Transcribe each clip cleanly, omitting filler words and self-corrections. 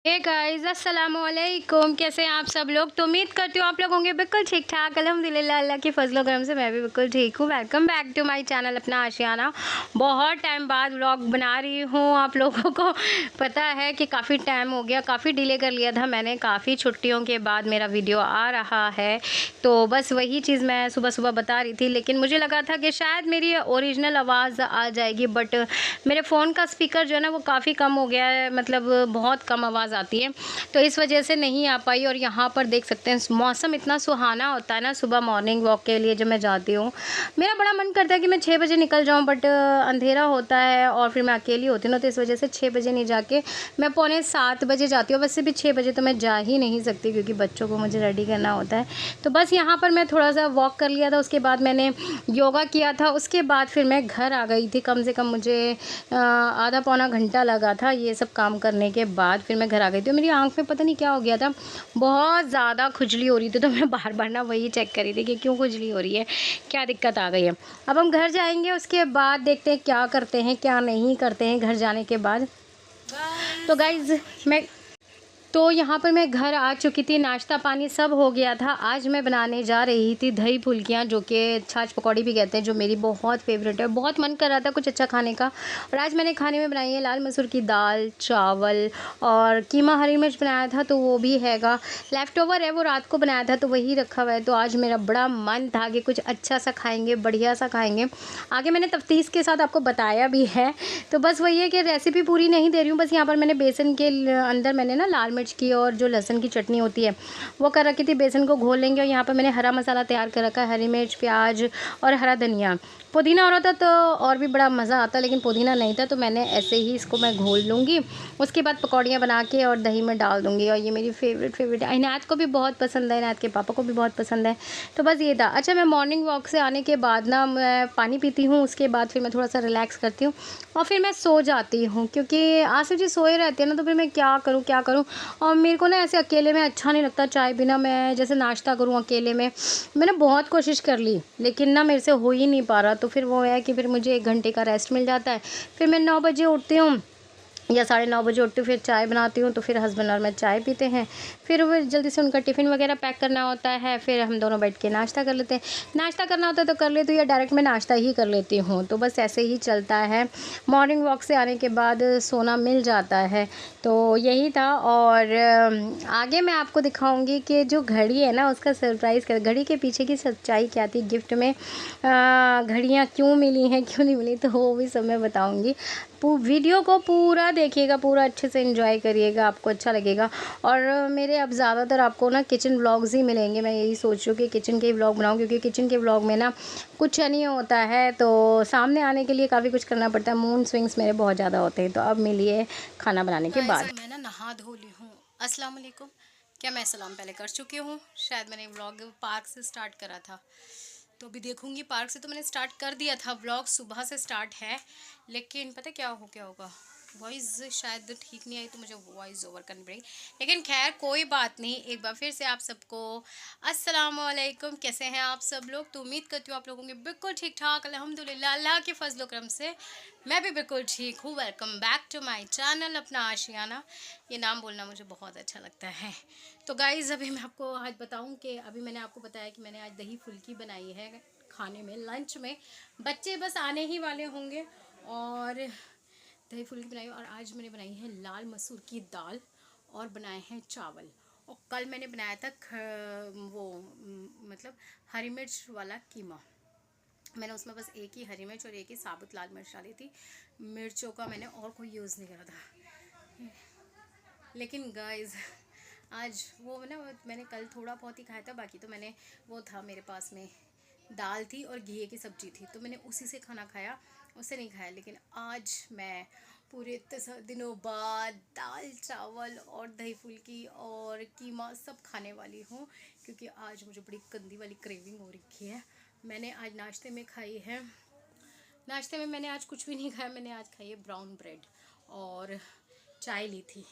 Hey guys अस्सलाम वालेकुम। कैसे हैं आप सब लोग? तो उम्मीद करती हूँ आप लोग होंगे बिल्कुल ठीक ठाक। अल्हम्दुलिल्लाह अल्लाह की फजलो करम से मैं भी बिल्कुल ठीक हूँ। Welcome back to my channel अपना आशियाना। बहुत टाइम बाद व्लॉग बना रही हूँ। आप लोगों को पता है कि काफ़ी टाइम हो गया, काफ़ी डिले कर लिया था मैंने, काफ़ी छुट्टियों के बाद मेरा वीडियो आ रहा है। तो बस वही चीज़ मैं सुबह सुबह बता रही थी, लेकिन मुझे लगा था कि शायद मेरी ओरिजिनल आवाज़ आ जाएगी, बट मेरे फ़ोन का स्पीकर जो है ना वो काफ़ी कम हो गया है, मतलब बहुत कम आवाज़ आती है, तो इस वजह से नहीं आ पाई। और यहाँ पर देख सकते हैं मौसम इतना सुहाना होता है ना सुबह मॉर्निंग वॉक के लिए जब मैं जाती हूँ। मेरा बड़ा मन करता है कि मैं 6 बजे निकल जाऊँ, बट अंधेरा होता है और फिर मैं अकेली होती हूँ ना, तो इस वजह से 6 बजे नहीं जाके मैं पौने 7 बजे जाती हूँ। वैसे भी 6 बजे तो मैं जा ही नहीं सकती क्योंकि बच्चों को मुझे रेडी करना होता है। तो बस यहाँ पर मैं थोड़ा सा वॉक कर लिया था, उसके बाद मैंने योगा किया था, उसके बाद फिर मैं घर आ गई थी। कम से कम मुझे आधा पौना घंटा लगा था ये सब काम करने के बाद। फिर मैं घर आ गई थी। मेरी आँख में पता नहीं क्या हो गया था, बहुत ज़्यादा खुजली हो रही थी, तो मैं बार बार ना वही चेक कर रही थी कि क्यों खुजली हो रही है, क्या दिक्कत आ गई है। अब हम घर जाएंगे, उसके बाद देखते हैं क्या करते हैं क्या नहीं करते हैं घर जाने के बाद। तो गाइज़ तो यहाँ पर मैं घर आ चुकी थी, नाश्ता पानी सब हो गया था। आज मैं बनाने जा रही थी दही फुल्कियाँ, जो कि छाछ पकौड़ी भी कहते हैं, जो मेरी बहुत फेवरेट है। बहुत मन कर रहा था कुछ अच्छा खाने का, और आज मैंने खाने में बनाई है लाल मसूर की दाल, चावल और कीमा हरी मिर्च बनाया था, तो वो भी हैगा। लेफ़्ट ओवर है, वो रात को बनाया था तो वही रखा हुआ है। तो आज मेरा बड़ा मन था कि कुछ अच्छा सा खाएँगे, बढ़िया सा खाएँगे। आगे मैंने तफ्तीश के साथ आपको बताया भी है। तो बस वही है कि रेसिपी पूरी नहीं दे रही हूँ, बस यहाँ पर मैंने बेसन के अंदर मैंने ना लाल मिर्च की और जो लहसुन की चटनी होती है वो कर रखी थी। बेसन को घोल लेंगे, और यहाँ पर मैंने हरा मसाला तैयार कर रखा है, हरी मिर्च, प्याज और हरा धनिया। पुदीना और होता तो और भी बड़ा मज़ा आता, लेकिन पुदीना नहीं था, तो मैंने ऐसे ही इसको मैं घोल लूँगी। उसके बाद पकौड़ियाँ बना के और दही में डाल दूँगी, और ये मेरी फेवरेट है। इनायत को भी बहुत पसंद है, इनायत के पापा को भी बहुत पसंद है। तो बस ये था। अच्छा, मैं मॉर्निंग वॉक से आने के बाद ना मैं पानी पीती हूँ, उसके बाद फिर मैं थोड़ा सा रिलैक्स करती हूँ और फिर मैं सो जाती हूँ, क्योंकि आसिफ जी सोए रहते हैं ना, तो फिर मैं क्या करूँ। और मेरे को ना ऐसे अकेले में अच्छा नहीं लगता चाय बिना। मैं जैसे नाश्ता करूँ अकेले में, मैंने बहुत कोशिश कर ली, लेकिन ना मेरे से हो ही नहीं पा रहा। तो फिर वो है कि फिर मुझे 1 घंटे का रेस्ट मिल जाता है। फिर मैं 9 बजे उठती हूँ या 9:30 बजे उठती हूँ, फिर चाय बनाती हूँ, तो फिर हस्बैंड और मैं चाय पीते हैं। फिर वो जल्दी से उनका टिफ़िन वगैरह पैक करना होता है, फिर हम दोनों बैठ के नाश्ता कर लेते हैं। नाश्ता करना होता है तो कर लेती हूँ, या डायरेक्ट मैं नाश्ता ही कर लेती हूँ। तो बस ऐसे ही चलता है। मॉर्निंग वॉक से आने के बाद सोना मिल जाता है, तो यही था। और आगे मैं आपको दिखाऊँगी कि जो घड़ी है ना उसका सरप्राइज़ क्या, घड़ी के पीछे की सच्चाई क्या थी, गिफ्ट में घड़ियाँ क्यों मिली हैं क्यों नहीं मिली, तो वो भी सब मैं बताऊँगी। वीडियो को पूरा देखिएगा, पूरा अच्छे से एंजॉय करिएगा, आपको अच्छा लगेगा। और मेरे अब ज़्यादातर आपको ना किचन व्लॉग्स ही मिलेंगे। मैं यही सोच रही हूँ कि किचन के ही व्लॉग बनाऊँ, क्योंकि किचन के व्लॉग में ना कुछ नहीं होता है, तो सामने आने के लिए काफ़ी कुछ करना पड़ता है। मूड स्विंग्स मेरे बहुत ज़्यादा होते हैं। तो अब मिलिए खाना बनाने के बाद। मैं ना नहा धो ली हूँ। अस्सलाम वालेकुम। क्या मैं सलाम पहले कर चुकी हूँ? शायद मैंने व्लॉग पार्क से स्टार्ट करा था, तो अभी देखूंगी। पार्क से तो मैंने स्टार्ट कर दिया था, व्लॉग सुबह से स्टार्ट है, लेकिन पता क्या होगा, वॉइस शायद ठीक नहीं आई, तो मुझे वॉइस ओवर करनी पड़ेगी। लेकिन खैर कोई बात नहीं। एक बार फिर से आप सबको अस्सलाम वालेकुम। कैसे हैं आप सब लोग? तो उम्मीद करती हूँ आप लोगों के बिल्कुल ठीक ठाक। अल्हम्दुलिल्लाह अल्लाह के फजल करम से मैं भी बिल्कुल ठीक हूँ। Welcome back to my channel अपना आशियाना। ये नाम बोलना मुझे बहुत अच्छा लगता है। तो गाइज़, अभी मैं आपको आज बताऊं कि अभी मैंने आपको बताया कि मैंने आज दही फुल्की बनाई है खाने में, लंच में। बच्चे बस आने ही वाले होंगे, और दही फुल्की बनाई। और आज मैंने बनाई है लाल मसूर की दाल, और बनाए हैं चावल। और कल मैंने बनाया था मतलब हरी मिर्च वाला कीमा। मैंने उसमें बस एक ही हरी मिर्च और एक ही साबुत लाल मिर्च डाली थी। मिर्चों का मैंने और कोई यूज़ नहीं करा था। लेकिन गाइस, आज वो ना मैंने कल थोड़ा बहुत ही खाया था, बाकी तो मैंने वो था मेरे पास में, दाल थी और घी की सब्ज़ी थी, तो मैंने उसी से खाना खाया, उससे नहीं खाया। लेकिन आज मैं पूरे इतने दिनों बाद दाल चावल और दही फुल्की और कीमा सब खाने वाली हूँ, क्योंकि आज मुझे बड़ी गंदी वाली क्रेविंग हो रखी है। मैंने आज नाश्ते में खाई है, नाश्ते में मैंने आज कुछ भी नहीं खाया। मैंने आज खाई है ब्राउन ब्रेड और चाय ली थी।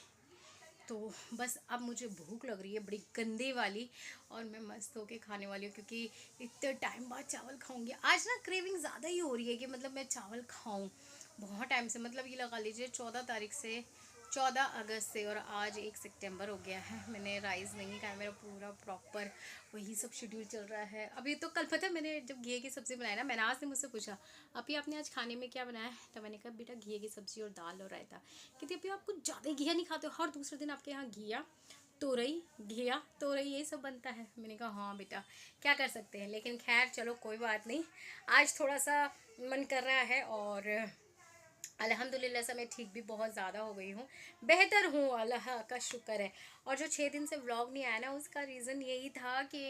तो बस अब मुझे भूख लग रही है बड़ी गंदे वाली, और मैं मस्त होके खाने वाली हूँ, क्योंकि इतने टाइम बाद चावल खाऊंगी। आज ना क्रेविंग ज़्यादा ही हो रही है कि मतलब मैं चावल खाऊं बहुत टाइम से। मतलब ये लगा लीजिए 14 तारीख से 14 अगस्त से और आज 1 सितंबर हो गया है। मैंने राइस नहीं खाया, मेरा पूरा प्रॉपर वही सब शेड्यूल चल रहा है। अभी तो कल पता है मैंने जब घी की सब्ज़ी बनाई ना, मैंने आज से मुझसे पूछा अभी आपने आज खाने में क्या बनाया है, तो मैंने कहा बेटा घी की सब्ज़ी और दाल और रायता। कहती अभी आप कुछ ज़्यादा घिया नहीं खाते हो, हर दूसरे दिन आपके यहाँ घिया तोरई घिया तोरई यही सब बनता है। मैंने कहा हाँ बेटा क्या कर सकते हैं, लेकिन खैर चलो कोई बात नहीं। आज थोड़ा सा मन कर रहा है और अल्हम्दुलिल्लाह से मैं ठीक भी बहुत ज़्यादा हो गई हूँ, बेहतर हूँ, अल्लाह का शुक्र है। और जो 6 दिन से व्लॉग नहीं आया ना, उसका रीज़न यही था कि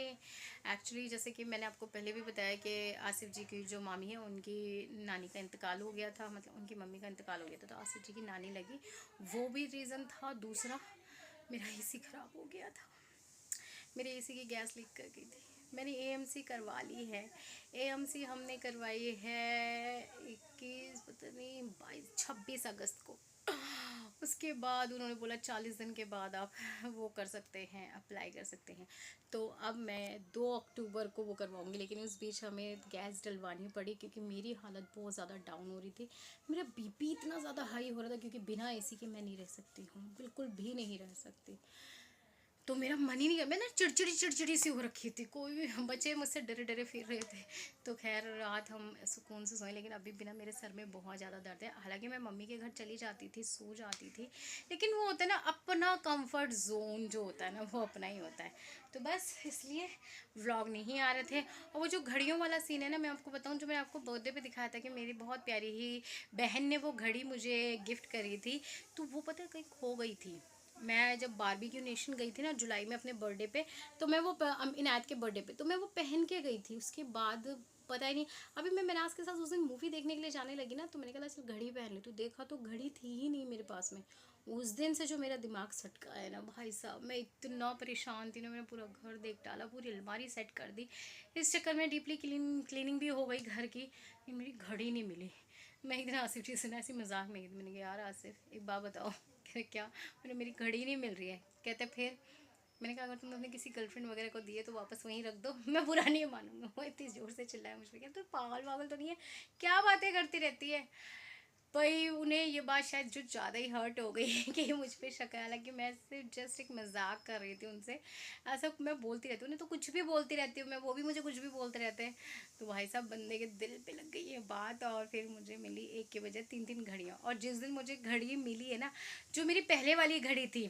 एक्चुअली जैसे कि मैंने आपको पहले भी बताया कि आसिफ जी की जो मामी है उनकी नानी का इंतकाल हो गया था, मतलब उनकी मम्मी का इंतकाल हो गया था, तो आसिफ जी की नानी लगी, वो भी रीज़न था। दूसरा मेरा एसी ख़राब हो गया था, मेरे एसी की गैस लीक कर गई थी। मैंने एएमसी करवा ली है, एएमसी हमने करवाई है 21 पता नहीं 26 अगस्त को। उसके बाद उन्होंने बोला 40 दिन के बाद आप वो कर सकते हैं, अप्लाई कर सकते हैं। तो अब मैं 2 अक्टूबर को वो करवाऊंगी, लेकिन उस बीच हमें गैस डलवानी पड़ी क्योंकि मेरी हालत बहुत ज़्यादा डाउन हो रही थी। मेरा बीपी इतना ज़्यादा हाई हो रहा था क्योंकि बिना एसी के मैं नहीं रह सकती हूँ, बिल्कुल भी नहीं रह सकती। तो मेरा मन ही नहीं कर, मैं ना चिड़चिड़ी सी हो रखी थी, कोई भी बच्चे मुझसे डरे डरे फिर रहे थे। तो खैर रात हम सुकून से सोए, लेकिन अभी बिना मेरे सर में बहुत ज़्यादा दर्द है। हालांकि मैं मम्मी के घर चली जाती थी, सो जाती थी, लेकिन वो होता है ना अपना कंफर्ट जोन जो होता है ना, वो अपना ही होता है। तो बस इसलिए व्लॉग नहीं आ रहे थे। और वो जो घड़ियों वाला सीन है ना, मैं आपको बताऊँ, जो मैंने आपको बर्थडे पे दिखाया था कि मेरी बहुत प्यारी ही बहन ने वो घड़ी मुझे गिफ्ट करी थी, तो वो पता है कहीं खो गई थी। मैं जब बारबेक्यू नेशन गई थी ना जुलाई में अपने बर्थडे पे, तो मैं वो इनायत के बर्थडे पे तो मैं वो पहन के गई थी। उसके बाद पता ही नहीं, अभी मैं मिनाज के साथ उस दिन मूवी देखने के लिए जाने लगी ना, तो मैंने कहा चल घड़ी पहन ली, तो देखा तो घड़ी थी ही नहीं मेरे पास में। उस दिन से जो मेरा दिमाग सटका है ना भाई साहब, मैं इतना परेशान थी ना, मैंने पूरा घर देख डाला, पूरी अलमारी सेट कर दी। इस चक्कर में डीपली क्लीनिंग भी हो गई घर की, लेकिन मेरी घड़ी नहीं मिली। मैं एक दिन आसिफ जी से ना ऐसी मजाक में गई, मैंने कहा यार आसिफ एक बात बताओ। कह क्या, मैंने मेरी घड़ी नहीं मिल रही है। कहते फिर, मैंने कहा अगर तुम अपने किसी गर्लफ्रेंड वगैरह को दिए तो वापस वहीं रख दो, मैं बुरा नहीं मानूंगा। वो इतनी ज़ोर से चिल्लाया मुझ पर, क्या तू पागल तो नहीं है, क्या बातें करती रहती है। भाई उन्हें ये बात शायद जो ज़्यादा ही हर्ट हो गई कि मुझ पर शक है, हालांकि मैं सिर्फ जस्ट एक मजाक कर रही थी उनसे। ऐसा मैं बोलती रहती हूँ, उन्हें तो कुछ भी बोलती रहती हूँ मैं, वो भी मुझे कुछ भी बोलते रहते हैं। तो भाई साहब बंदे के दिल पे लग गई ये बात, और फिर मुझे मिली एक के बजाय 3 घड़ियाँ। और जिस दिन मुझे घड़ी मिली है ना, जो मेरी पहले वाली घड़ी थी,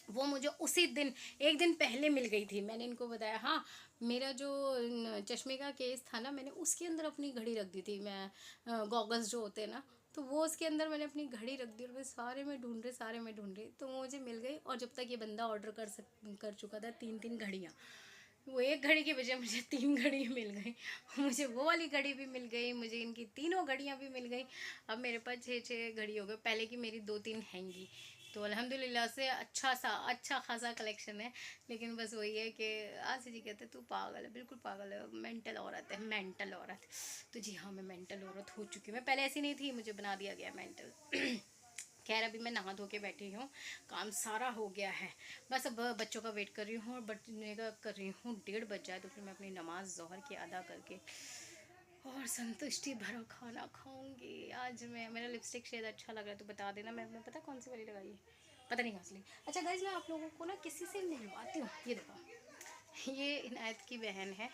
वो मुझे उसी दिन एक दिन पहले मिल गई थी। मैंने इनको बताया, हाँ मेरा जो चश्मे का केस था ना, मैंने उसके अंदर अपनी घड़ी रख दी थी। मैं गॉगल्स जो होते हैं ना, तो वो उसके अंदर मैंने अपनी घड़ी रख दी, और मैं सारे में ढूंढ रही, तो मुझे मिल गई। और जब तक ये बंदा ऑर्डर कर चुका था 3 घड़ियाँ, वो एक घड़ी की बजाय मुझे 3 घड़ी मिल गई। मुझे वो वाली घड़ी भी मिल गई, मुझे इनकी तीनों घड़ियाँ भी मिल गई। अब मेरे पास 6 घड़ी हो गए, पहले की मेरी 2-3 हैंगी। तो अल्हम्दुलिल्लाह से अच्छा खासा कलेक्शन है। लेकिन बस वही है कि आसिफ जी कहते तू पागल है, बिल्कुल पागल है, मेंटल औरत है, मेंटल औरत। तो जी हाँ, मैं मेंटल औरत हो चुकी हूँ। मैं पहले ऐसी नहीं थी, मुझे बना दिया गया मेंटल। खैर अभी मैं नहा धो के बैठी हूँ, काम सारा हो गया है, बस अब बच्चों का वेट कर रही हूँ, और बचने का कर रही हूँ। 1:30 बज जाए तो फिर मैं अपनी नमाज ज़ोहर की अदा करके और संतुष्टि भरा खाना खाऊंगी। आज मैं, मेरा लिपस्टिक शायद अच्छा लग रहा है तो बता देना, मैं पता कौन सी वाली लगाई है, पता नहीं कौन सी। अच्छा गाइज, मैं आप लोगों को ना किसी से मिलवाती हूँ। ये देखो, ये इनायत की बहन है।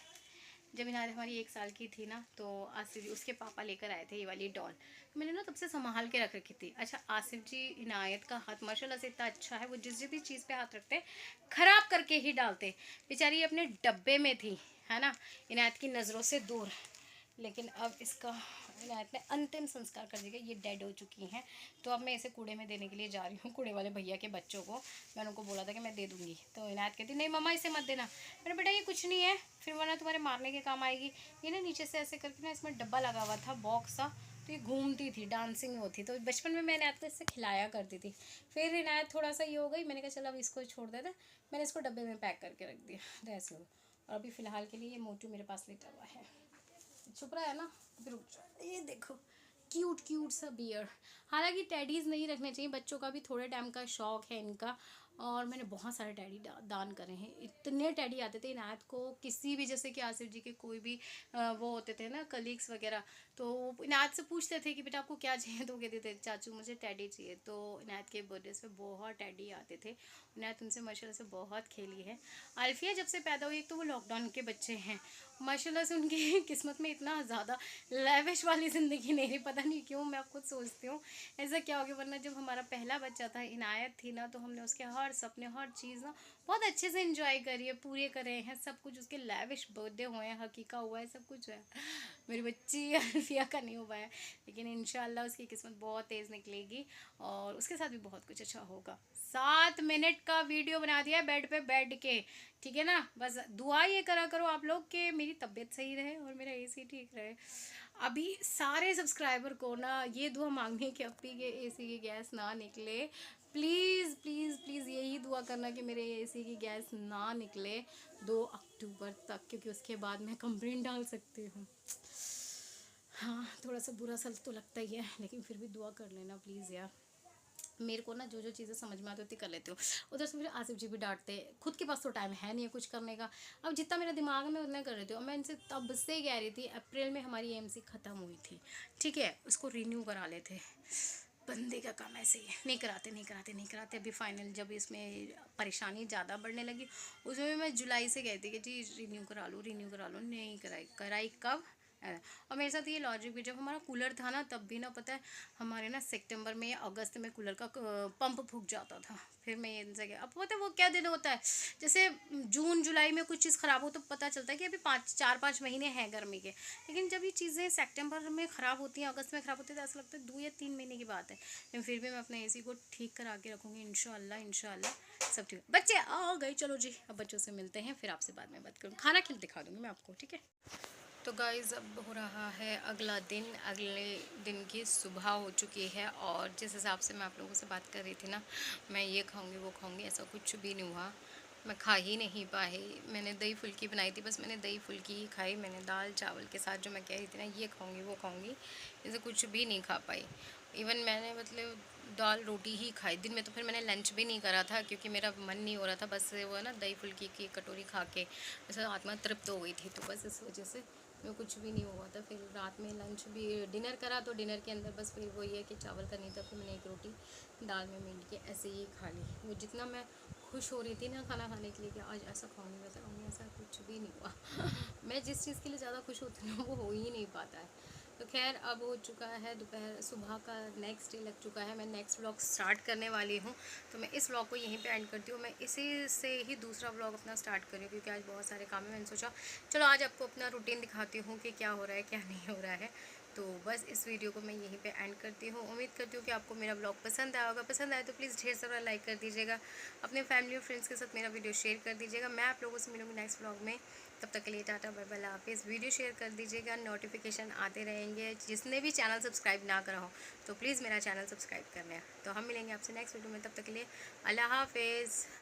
जब इनायत हमारी 1 साल की थी ना, तो आसिफ जी उसके पापा लेकर आए थे ये वाली डॉल, मैंने ना तब से संभाल के रख रखी थी। अच्छा आसिफ जी, इनायत का हाथ माशाल्लाह से इतना अच्छा है, वो जिस भी चीज़ पे हाथ रखते ख़राब करके ही डालते। बेचारी अपने डब्बे में थी, है ना, इनायत की नज़रों से दूर। लेकिन अब इसका इनायत ने अंतिम संस्कार कर दिया, ये डेड हो चुकी हैं। तो अब मैं इसे कूड़े में देने के लिए जा रही हूँ, कूड़े वाले भैया के बच्चों को। मैंने उनको बोला था कि मैं दे दूँगी, तो इनायत कहती नहीं मम्मा इसे मत देना। मैंने बेटा ये कुछ नहीं है, फिर वरना तुम्हारे मारने के काम आएगी। ये ना नीचे से ऐसे करके ना, इसमें डब्बा लगा हुआ था बॉक्स सा, तो ये घूमती थी, डांसिंग होती, तो बचपन में मैं इनायत को इससे खिलाया करती थी। फिर इनायत थोड़ा सा ये हो गई, मैंने कहा चल अब इसको छोड़ देते, मैंने इसको डब्बे में पैक करके रख दिया, तो ऐसे हो। और अभी फ़िलहाल के लिए ये मोटू मेरे पास लेटा हुआ है, छुप रहा है ना, फिर रुक जाओ। ये देखो क्यूट सा बियर। हालांकि टेडीज़ नहीं रखने चाहिए, बच्चों का भी थोड़े टाइम का शौक़ है इनका, और मैंने बहुत सारे टेडी दान करे हैं। इतने टेडी आते थे इनायत को, किसी भी जैसे कि आसिफ जी के कोई भी वो होते थे ना कलीग्स वगैरह, तो वो इनायत से पूछते थे कि बेटा आपको क्या चाहिए, तो कहते थे चाचू मुझे टेडी चाहिए। तो इनायत के बर्थडेज पे बहुत टेडी आते थे। इनायत उनसे माशाल्लाह से बहुत खेली है। अल्फिया जब से पैदा हुई, एक तो वो लॉकडाउन के बच्चे हैं, माशाल्लाह से उनकी किस्मत में इतना ज़्यादा लेविश वाली ज़िंदगी नहीं रही, पता नहीं क्यों। मैं खुद सोचती हूँ ऐसा क्या हो गया, वरना जब हमारा पहला बच्चा था इनायत थी ना, तो हमने उसके हर सपने हर चीज़ ना बहुत अच्छे से इंजॉय करी है, पूरे करे हैं सब कुछ। उसके लेविश बर्थडे हुए हैं, हकीका हुआ है, सब कुछ है। मेरी बच्ची अल्फिया का नहीं हुआ है, लेकिन इंशाल्लाह उसकी किस्मत बहुत तेज़ निकलेगी और उसके साथ भी बहुत कुछ अच्छा होगा। 7 मिनट का वीडियो बना दिया है बेड पे बैठ के, ठीक है ना। बस दुआ ये करा करो आप लोग कि मेरी तबीयत सही रहे और मेरा एसी ठीक रहे। अभी सारे सब्सक्राइबर को ना ये दुआ मांगनी है कि अप्पी के एसी की गैस ना निकले। प्लीज़ प्लीज़ प्लीज़ यही दुआ करना कि मेरे एसी की गैस ना निकले 2 अक्टूबर तक, क्योंकि उसके बाद मैं कंप्लेंट डाल सकती हूँ। हाँ, थोड़ा सा बुरा सा तो लगता ही है, लेकिन फिर भी दुआ कर लेना प्लीज़ यार। मेरे को ना जो जो चीज़ें समझ में आती होती कर लेती हूँ। उधर से मुझे आसिफ जी भी डांटते, खुद के पास तो टाइम है नहीं है कुछ करने का। अब जितना मेरा दिमाग में उतना कर लेती हूँ। मैं इनसे तब से कह रही थी, अप्रैल में हमारी एएमसी ख़त्म हुई थी, ठीक है, उसको रिन्यू करा लेते। बंदे का काम ऐसे ही है, नहीं कराते नहीं कराते नहीं कराते। अभी फाइनल जब इसमें परेशानी ज़्यादा बढ़ने लगी, उसमें भी मैं जुलाई से कहती कि जी रिन्यू करा लो रिन्यू करा लो, नहीं कराई। कराई कब? और मेरे साथ ये लॉजिक भी, जब हमारा कूलर था ना तब भी ना, पता है हमारे ना सितंबर में या अगस्त में कूलर का पंप फूक जाता था। फिर मैं इनसे गया, अब पता है वो क्या दिन होता है, जैसे जून जुलाई में कुछ चीज़ ख़राब हो तो पता चलता है कि अभी 4-5 महीने हैं गर्मी के। लेकिन जब ये चीज़ें सितंबर में ख़राब होती हैं, अगस्त में ख़राब होती है, तो ऐसा लगता है 2 या 3 महीने की बात है। लेकिन फिर भी मैं अपने एसी को ठीक करा के रखूँगी इंशाल्लाह इंशाल्लाह सब ठीक। बच्चे आ गए, चलो जी अब बच्चों से मिलते हैं, फिर आपसे बाद में बात करूँ, खाना खिल दिखा दूँगी मैं आपको, ठीक है। तो गाइज़ अब हो रहा है अगला दिन, अगले दिन की सुबह हो चुकी है और जिस हिसाब से मैं आप लोगों से बात कर रही थी ना, मैं ये खाऊंगी वो खाऊंगी, ऐसा कुछ भी नहीं हुआ। मैं खा ही नहीं पाई। मैंने दही फुल्की बनाई थी, बस मैंने दही फुल्की ही खाई। मैंने दाल चावल के साथ जो मैं कह रही थी ना ये खाऊंगी वो खाऊंगी, ऐसे कुछ भी नहीं खा पाई। इवन मैंने मतलब दाल रोटी ही खाई दिन में। तो फिर मैंने लंच भी नहीं करा था क्योंकि मेरा मन नहीं हो रहा था, बस वो है ना दही फुल्की की कटोरी खा के जैसे आत्मा तृप्त हो गई थी, तो बस इस वजह से में कुछ भी नहीं हुआ था। फिर रात में लंच भी डिनर करा, तो डिनर के अंदर बस फिर वही है कि चावल का नहीं था, फिर मैंने एक रोटी दाल में मिल के ऐसे ही खा ली। वो जितना मैं खुश हो रही थी ना खाना खाने के लिए कि आज ऐसा खाऊंगी वैसा खाऊंगी, ऐसा कुछ भी नहीं हुआ। मैं जिस चीज़ के लिए ज़्यादा खुश होती हूँ वो हो ही नहीं पाता है। तो खैर अब हो चुका है दोपहर, सुबह का नेक्स्ट डे लग चुका है। मैं नेक्स्ट व्लॉग स्टार्ट करने वाली हूँ, तो मैं इस व्लॉग को यहीं पे एंड करती हूँ। मैं इसी से ही दूसरा व्लॉग अपना स्टार्ट कर रही हूँ क्योंकि आज बहुत सारे काम है। मैंने सोचा चलो आज आपको अपना रूटीन दिखाती हूँ कि क्या हो रहा है क्या नहीं हो रहा है। तो बस इस वीडियो को मैं यहीं पे एंड करती हूँ। उम्मीद करती हूँ कि आपको मेरा ब्लॉग पसंद आया होगा। पसंद आए तो प्लीज़ ढेर सारा लाइक कर दीजिएगा, अपने फैमिली और फ्रेंड्स के साथ मेरा वीडियो शेयर कर दीजिएगा। मैं आप लोगों से मिलूँगी नेक्स्ट ब्लॉग में, तब तक के लिए टाटा बाय बाय हाफिज़। वीडियो शेयर कर दीजिएगा, नोटिफिकेशन आते रहेंगे। जिसने भी चैनल सब्सक्राइब ना करा हो तो प्लीज़ मेरा चैनल सब्सक्राइब करना है। तो हम मिलेंगे आपसे नेक्स्ट वीडियो में, तब तक के लिए अल्लाह हाफिज़।